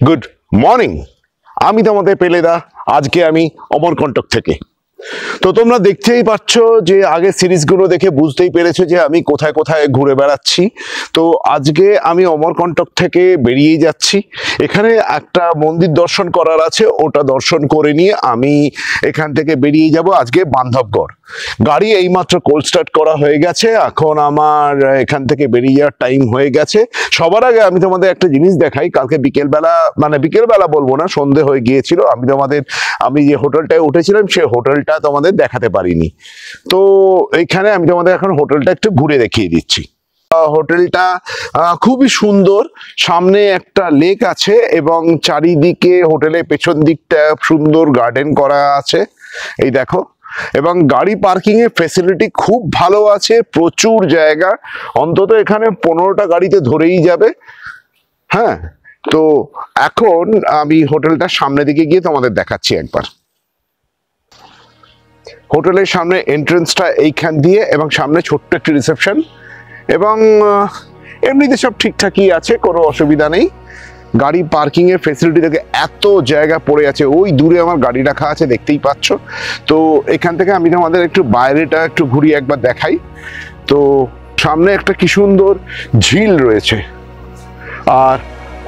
Good morning. আমি তোমাদের পেলেদা। আজকে আমি অমরকণ্টক থেকে। তো তোমরা দেখতেই পাচ্ছ যে আগের সিরিজগুলো দেখে বুঝতেই পেরেছো যে আমি কোথায় কোথায় ঘুরে বেড়াচ্ছি। তো আজকে আমি অমরকণ্টক থেকে বেরিয়ে যাচ্ছি। এখানে একটা মন্দির দর্শন করার আছে, ওটা দর্শন করে নিয়ে আমি এখান থেকে বেরিয়ে যাব আজকে বান্ধবগড়। গাড়ি এইমাত্র কোল্ড স্টার্ট করা হয়ে গেছে, এখন আমার এখান থেকে বেরিয়ে যাওয়ার টাইম হয়ে গেছে। সবার আগে আমি তোমাদের একটা জিনিস দেখাই। কালকে বিকেলবেলা, মানে বিকেলবেলা বলবো না, সন্ধে হয়ে গিয়েছিল, আমি যে হোটেলটায় উঠেছিলাম সেই হোটেলটা তোমাদের দেখাতে পারিনি। তো এইখানে আমি তোমাদের এখন হোটেলটা একটু ঘুরে দেখিয়ে দিচ্ছি। হোটেলটা খুবই সুন্দর, সামনে একটা লেক আছে এবং চারিদিকে হোটেলের পেছন দিকটা সুন্দর গার্ডেন করা আছে, এই দেখো। এবং গাড়ি পার্কিং এর ফেসিলিটি খুব ভালো আছে, প্রচুর জায়গা, অন্তত এখানে 15টা গাড়িতে ধরেই যাবে। হ্যাঁ, তো এখন আমি হোটেলটার সামনের দিকে গিয়ে তোমাদের দেখাচ্ছি একবার। হোটেলের সামনে এন্ট্রেন্সটা এইখান দিয়ে, এবং সামনে ছোট্ট একটি রিসেপশন, এবং এমনিতে সব ঠিকঠাকই আছে, কোনো অসুবিধা নেই। গাড়ি পার্কিং এর ফেসিলিটি থেকে এত জায়গা পড়ে আছে, ওই দূরে আমার গাড়ি রাখা আছে, দেখতেই পাচ্ছ। তো এখান থেকে আমি তোমাদের একটু বাইরেটা একটু ঘুরিয়ে একবার দেখাই। তো সামনে একটা কি সুন্দর ঝিল রয়েছে, আর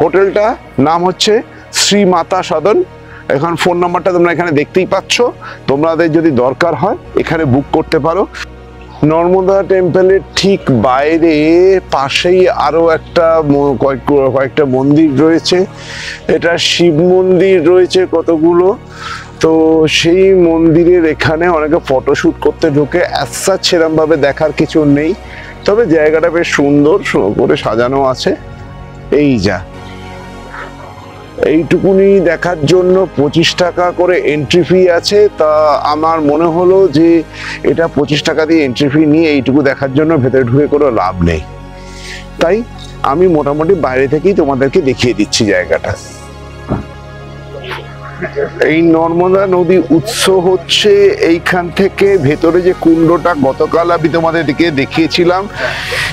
হোটেলটা নাম হচ্ছে শ্রী মাতা সদন। এখন ফোন নাম্বারটা তোমরা এখানে দেখতেই পাচ্ছ, তোমাদের যদি দরকার হয় এখানে বুক করতে পারো। নর্মদা টেম্পলের ঠিক বাইরে পাশেই আরো একটা কয়েকটা মন্দির রয়েছে। এটা শিব মন্দির রয়েছে কতগুলো। তো সেই মন্দিরের এখানে অনেকে ফটোশুট করতে ঢোকে। অ্যাজ সেরকম ভাবে দেখার কিছু নেই, তবে জায়গাটা বেশ সুন্দর করে সাজানো আছে। এই যা, এইটুকুনি দেখার জন্য 25 টাকা করে এন্ট্রি ফি আছে। তা আমার মনে হলো যে এটা 25 টাকা দিয়ে এন্ট্রি ফি নিয়ে এইটুকু দেখার জন্য ভেতরে ঢুকে কোনো লাভ নেই, তাই আমি মোটামুটি বাইরে থেকেই তোমাদেরকে দেখিয়ে দিচ্ছি জায়গাটা। এই নর্মদা নদী উৎস হচ্ছে এইখান থেকে, ভেতরে যে কুণ্ডটা গতকাল আমি তোমাদেরকে দেখিয়েছিলাম,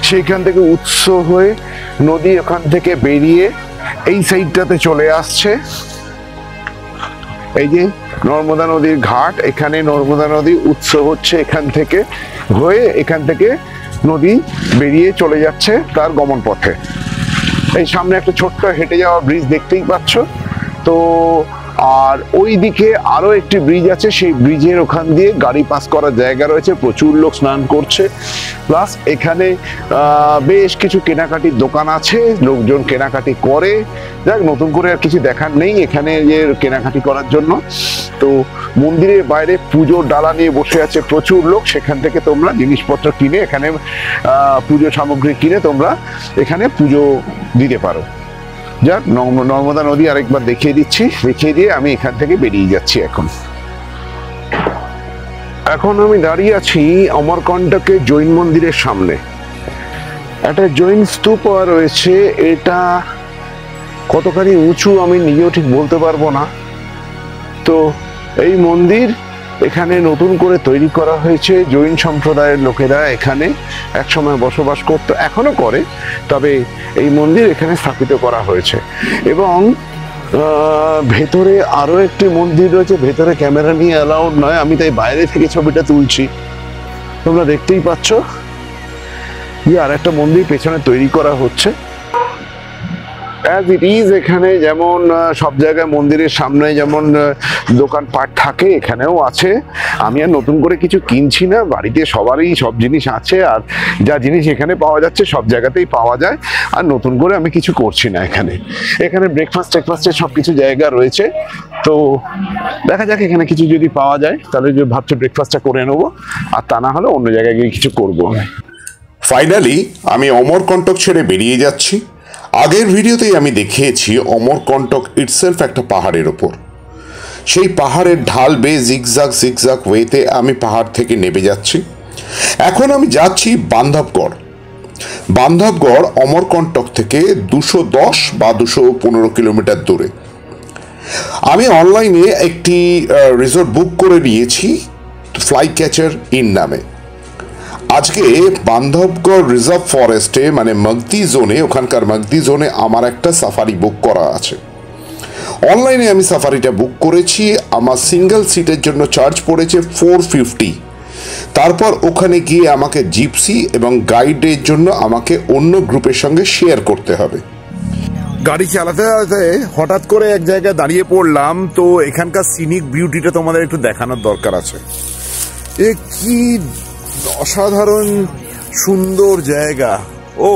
সেইখান থেকে উৎস হয়ে নদী ওখান থেকে বেরিয়ে এই সাইডটাতে চলে আসছে। এই যে নর্মদা নদীর ঘাট, এখানে নর্মদা নদী উৎস হচ্ছে এখান থেকে হয়ে, এখান থেকে নদী বেরিয়ে চলে যাচ্ছে তার গমন পথে। এই সামনে একটা ছোট্ট হেঁটে যাওয়া ব্রিজ দেখতেই পাচ্ছ। তো আর ওই দিকে আরো একটি ব্রিজ আছে, সেই ব্রিজের ওখান দিয়ে গাড়ি পাস করার জায়গা রয়েছে, প্রচুর লোক স্নান করছে। প্লাস এখানে বেশ কিছু কেনাকাটির দোকান আছে, লোকজন কেনাকাটি করে। যাক, নতুন করে আর কিছু দেখার নেই এখানে যে কেনাকাটি করার জন্য। তো মন্দিরের বাইরে পুজোর ডালা নিয়ে বসে আছে প্রচুর লোক, সেখান থেকে তোমরা জিনিসপত্র কিনে, এখানে পুজো সামগ্রী কিনে তোমরা এখানে পুজো দিতে পারো। যাক, নর্মদা নদী আরেকবার দেখিয়ে দিচ্ছি, দেখিয়ে দিয়ে আমি এখান থেকে বেরিয়ে যাচ্ছি। এখন আমি দাঁড়িয়ে আছি অমরকণ্টকে জৈন মন্দিরের সামনে। একটা জৈন স্তূপ রয়েছে, এটা কতখানি উঁচু আমি নিজেও ঠিক বলতে পারবো না। তো এই মন্দির এখানে নতুন করে তৈরি করা হয়েছে। জৈন সম্প্রদায়ের লোকেরা এখানে একসময় বসবাস করতো, এখনো করে, তবে এই মন্দির এখানে স্থাপিত করা হয়েছে। এবং ভেতরে আরো একটি মন্দির রয়েছে, ভেতরে ক্যামেরা নিয়ে অ্যালাউড নয়, আমি তাই বাইরে থেকে ছবিটা তুলছি। তোমরা দেখতেই পাচ্ছ যে আর একটা মন্দির পেছনে তৈরি করা হচ্ছে। অ্যাজ ইট ইজ, এখানে যেমন সব জায়গায় মন্দিরের সামনে যেমন দোকানপাট থাকে, এখানেও আছে। আমি আর নতুন করে কিছু কিনছি না, বাড়িতে সবারই সব জিনিস আছে, আর যা জিনিস এখানে পাওয়া যাচ্ছে সব জায়গাতেই পাওয়া যায়, আর নতুন করে আমি কিছু করছি না। এখানে ব্রেকফাস্টের সব কিছু জায়গা রয়েছে। তো দেখা যাক, এখানে কিছু যদি পাওয়া যায় তাহলে যে ভাবছি ব্রেকফাস্টটা করে নেবো, আর তা না হলে অন্য জায়গায় গিয়ে কিছু করবো। ফাইনালি আমি অমরকণ্টক ছেড়ে বেরিয়ে যাচ্ছি। আগের ভিডিওতেই আমি দেখিয়েছি অমরকণ্টক ইটসেলফ একটা পাহাড়ের ওপর। সেই পাহাড়ের ঢাল বেয়ে জিগজাগ ওয়েতে আমি পাহাড় থেকে নেমে যাচ্ছি। এখন আমি যাচ্ছি বান্ধবগড়। বান্ধবগড় অমরকণ্টক থেকে 210 বা 215 কিলোমিটার দূরে। আমি অনলাইনে একটি রিসোর্ট বুক করে নিয়েছি, ফ্লাই ক্যাচার ইন নামে। আজকে বান্ধবগড় রিজার্ভ ফরেস্টে, মানে মগদি জোনে, ওখানকার মগদি জোনে আমার একটা সাফারি বুক করা আছে। অনলাইনে আমি সাফারিটা বুক করেছি। আমার সিঙ্গেল সিটের জন্য চার্জ পড়েছে 450। তারপর ওখানে গিয়ে আমাকে জিপসি এবং গাইডের জন্য আমাকে অন্য গ্রুপের সঙ্গে শেয়ার করতে হবে। গাড়ি চালাতে চালাতে হঠাৎ করে এক জায়গায় দাঁড়িয়ে পড়লাম, তো এখানকার সিনিক বিউটিটা তোমাদের একটু দেখানোর দরকার আছে। এ কি অসাধারণ সুন্দর জায়গা! ও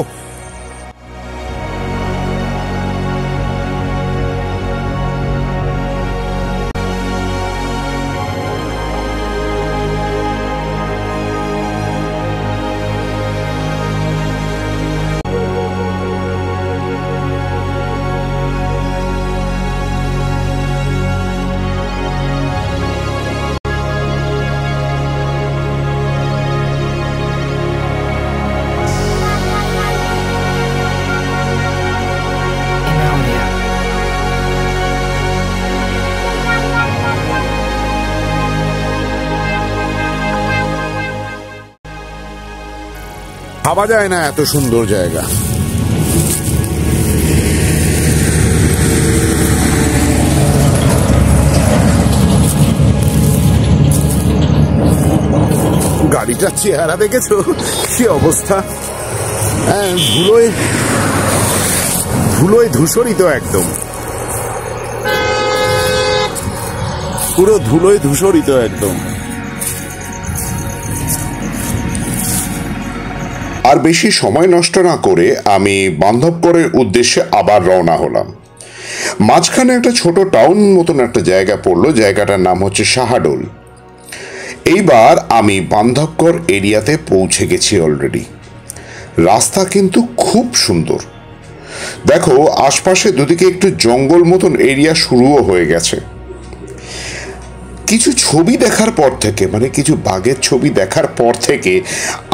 ভাবা যায় না এত সুন্দর জায়গা। গাড়িটার চেহারা দেখেছো কি অবস্থা? ধুলোয় ধূসরিত, একদম পুরো ধুলোয় ধূসরিত একদম। আর বেশি সময় নষ্ট না করে আমি বান্ধবগড়ের উদ্দেশ্যে আবার রওনা হলাম। মাঝখানে একটা ছোট টাউন মতন একটা জায়গা পড়লো, জায়গাটার নাম হচ্ছে শাহাডোল। এইবার আমি বান্ধবগড় এরিয়াতে পৌঁছে গেছি অলরেডি। রাস্তা কিন্তু খুব সুন্দর। দেখো আশপাশে দুদিকে একটু জঙ্গল মতন এরিয়া শুরুও হয়ে গেছে। কিছু ছবি দেখার পর থেকে, মানে কিছু বাঘের ছবি দেখার পর থেকে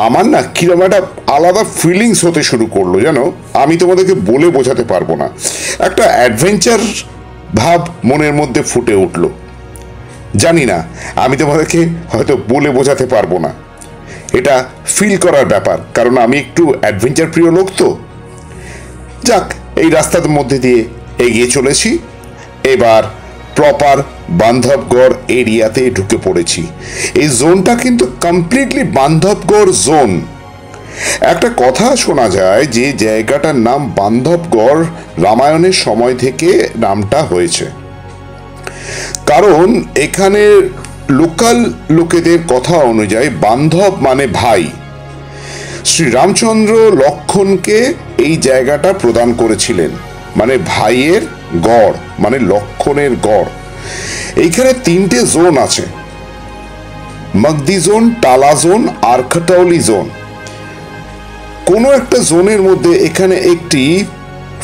আমার না কিরকম একটা আলাদা ফিলিংস হতে শুরু করলো, জানো। আমি তোমাদেরকে বলে বোঝাতে পারবো না। একটা অ্যাডভেঞ্চার ভাব মনের মধ্যে ফুটে উঠলো। জানি না, আমি তোমাদেরকে হয়তো বলে বোঝাতে পারবো না। এটা ফিল করার ব্যাপার, কারণ আমি একটু অ্যাডভেঞ্চার প্রিয় লোক তো। যাক, এই রাস্তার মধ্যে দিয়ে এগিয়ে চলেছি। এবার প্রপার বান্ধবগড় এরিয়াতে ঢুকে পড়েছি। এই জোনটা কিন্তু কমপ্লিটলি বান্ধবগড় জোন। একটা কথা শোনা যায় যে জায়গাটার নাম বান্ধবগড় রামায়ণের সময় থেকে নামটা হয়েছে, কারণ এখানে লোকাল লোকেদের কথা অনুযায়ী বান্ধব মানে ভাই। শ্রীরামচন্দ্র লক্ষণকে এই জায়গাটা প্রদান করেছিলেন, মানে ভাইয়ের গড়, মানে লক্ষণের গড়। এইখানে 3টে জোন আছে, মগদি জোন, টালা জোন আর খটৌলি জোন। কোনো একটা জোনের মধ্যে এখানে একটি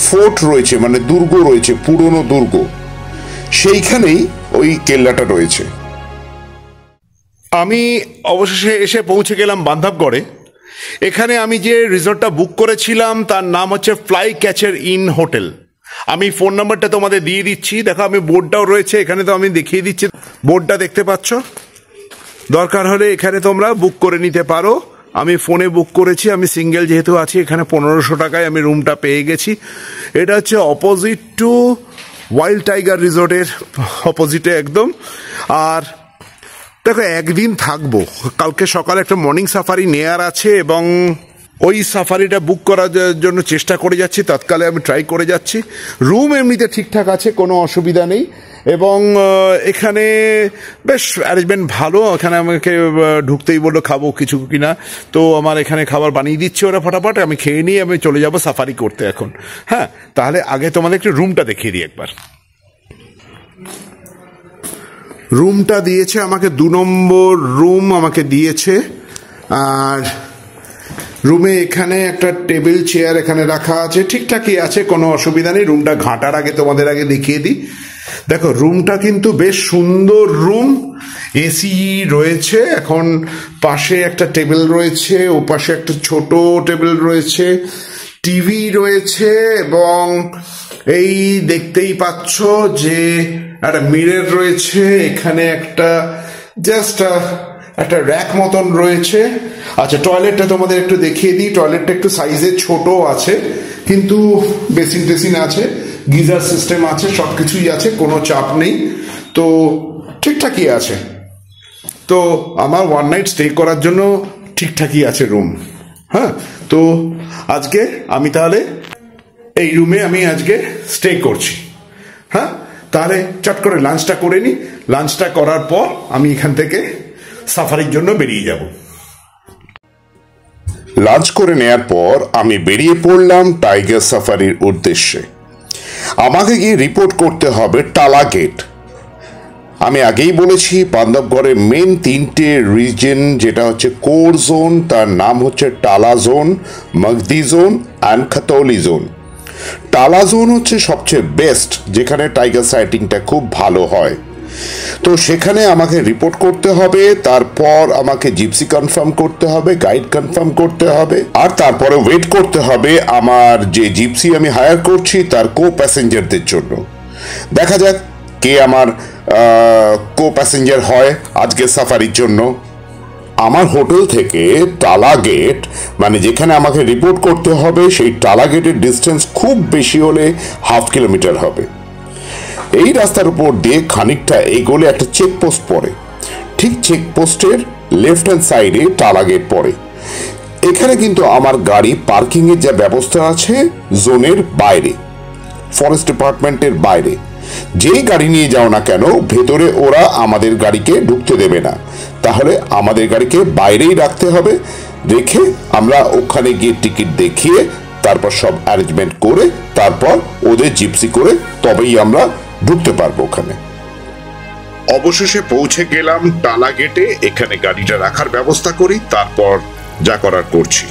ফোর্ট রয়েছে, মানে দুর্গ রয়েছে, পুরনো দুর্গ। সেইখানেই ওই কেল্লাটা রয়েছে। আমি অবশেষে এসে পৌঁছে গেলাম বান্ধবগড়ে। এখানে আমি যে রিসর্টটা বুক করেছিলাম তার নাম হচ্ছে ফ্লাই ক্যাচার ইন হোটেল। আমি ফোন নাম্বারটা তোমাদের দিয়ে দিচ্ছি। দেখো, আমি বোর্ডটাও রয়েছে এখানে, তো আমি দেখিয়ে দিচ্ছি। বোর্ডটা দেখতে পাচ্ছ? দরকার হলে এখানে তোমরা বুক করে নিতে পারো। আমি ফোনে বুক করেছি, আমি সিঙ্গেল যেহেতু আছি। এখানে 1500 টাকায় আমি রুমটা পেয়ে গেছি। এটা হচ্ছে অপোজিট টু ওয়াইল্ড টাইগার রিসর্টের অপোজিটে একদম। আর দেখো, একদিন থাকবো, কালকে সকালে একটা মর্নিং সাফারি নেয়ার আছে এবং ওই সাফারিটা বুক করার জন্য চেষ্টা করে যাচ্ছি, তৎকালে আমি ট্রাই করে যাচ্ছি। রুম এমনিতে ঠিকঠাক আছে, কোনো অসুবিধা নেই। এবং এখানে বেশ অ্যারেঞ্জমেন্ট ভালো। এখানে আমাকে ঢুকতেই বললো খাবো কিছু কিনা, তো আমার এখানে খাবার বানিয়ে দিচ্ছে ওরা ফটাফট। আমি খেয়ে নিয়ে আমি চলে যাব সাফারি করতে এখন। হ্যাঁ, তাহলে আগে তোমাদের একটু রুমটা দেখিয়ে দিই একবার। রুমটা দিয়েছে আমাকে 2 নম্বর রুম আমাকে দিয়েছে। আর রুমে এখানে একটা টেবিল চেয়ার এখানে রাখা আছে, ঠিকঠাকই আছে, কোনো অসুবিধা নেই। রুমটা ঘাঁটার আগে তোমাদের আগে দেখিয়ে দিই। দেখো, রুমটা কিন্তু বেশ সুন্দর রুম। এসি রয়েছে, এখন পাশে একটা টেবিল রয়েছে, ও পাশে একটা ছোট টেবিল রয়েছে, টিভি রয়েছে, এবং এই দেখতেই পাচ্ছ যে একটা মিরর রয়েছে। এখানে একটা জাস্ট একটা র্যাক মতন রয়েছে। আচ্ছা, টয়লেটটা তোমাদের একটু দেখিয়ে দিই। টয়লেটটা একটু সাইজে ছোট আছে, কিন্তু বেসিন টেসিন আছে। গিজার সিস্টেম আছে, সব কিছুই আছে, কোনো চাপ নেই, তো ঠিকঠাকই আছে। তো আমার ওয়ান নাইট স্টে করার জন্য ঠিকঠাকই আছে রুম। হ্যাঁ, তো আজকে আমি তাহলে এই রুমে আমি আজকে স্টে করছি। হ্যাঁ, তাহলে চট করে লাঞ্চটা করে নিই, লাঞ্চটা করার পর আমি এখান থেকে সাফারির জন্য বেরিয়ে যাব। লাঞ্চ করে নেয়ার পর আমি বেরিয়ে পড়লাম টাইগার সাফারির উদ্দেশ্যে। আমাকে গিয়ে রিপোর্ট করতে হবে টালা গেট। আমি আগেই বলেছি বান্ধবগড়ের মেন তিনটে রিজন, যেটা হচ্ছে কোর জোন, তার নাম হচ্ছে Tala zone, Magadi zone and Khatauli zone. Tala zone হচ্ছে সবচেয়ে বেস্ট, যেখানে টাইগার সাইটিংটা খুব ভালো হয়। তো সেখানে আমাকে রিপোর্ট করতে হবে, তারপর আমাকে জিপসি কনফার্ম করতে হবে, গাইড কনফার্ম করতে হবে, আর তারপরে ওয়েট করতে হবে আমার যে জিপসি আমি হায়ার করছি তার কো প্যাসেঞ্জারদের জন্য। দেখা যাক কে আমার কো প্যাসেঞ্জার হয় আজকে সাফারির জন্য। আমার হোটেল থেকে টালা গেট, মানে যেখানে আমাকে রিপোর্ট করতে হবে, সেই টালা গেটের ডিস্টেন্স খুব বেশি হলে 1/2 কিলোমিটার হবে। এই রাস্তার উপর দিয়ে খানিকটা এগোলে একটা চেকপোস্ট পড়ে, ঠিক চেকপোস্টের লেফট হ্যান্ড সাইডে টালা গেট পড়ে। এখানে কিন্তু আমার গাড়ি পার্কিং এর যা ব্যবস্থা আছে জোনের বাইরে, ফরেস্ট ডিপার্টমেন্টের বাইরে। যেই গাড়ি নিয়ে যাও না কেন, ভেতরে ওরা আমাদের গাড়িকে ঢুকতে দেবে না, তাহলে আমাদের গাড়িকে বাইরেই রাখতে হবে। রেখে আমরা ওখানে গিয়ে টিকিট দেখিয়ে তারপর সব অ্যারেঞ্জমেন্ট করে তারপর ওদের জিপসি করে তবেই আমরা ঢুকতে পারবো ওখানে। অবশেষে পৌঁছে গেলাম টালা গেটে। এখানে গাড়িটা রাখার ব্যবস্থা করি, তারপর যা করার করছি।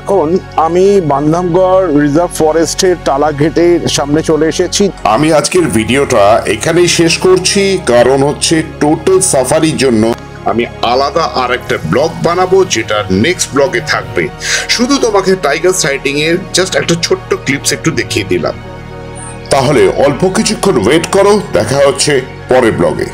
এখন আমি বান্ধবগড় রিজার্ভ ফরেস্টের টালা গেটের সামনে চলে এসেছি। আমি আজকের ভিডিওটা এখানেই শেষ করছি, কারণ হচ্ছে টোটাল সাফারির জন্য আমি আলাদা আর একটা ব্লগ বানাবো, যেটা নেক্সট ব্লগে থাকবে। শুধু তোমাকে টাইগার সাইটিং এর জাস্ট একটা ছোট্ট ক্লিপস একটু দেখিয়ে দিলাম। তাহলে অল্প কিছুক্ষণ ওয়েট করো, দেখা হচ্ছে পরের ব্লগে।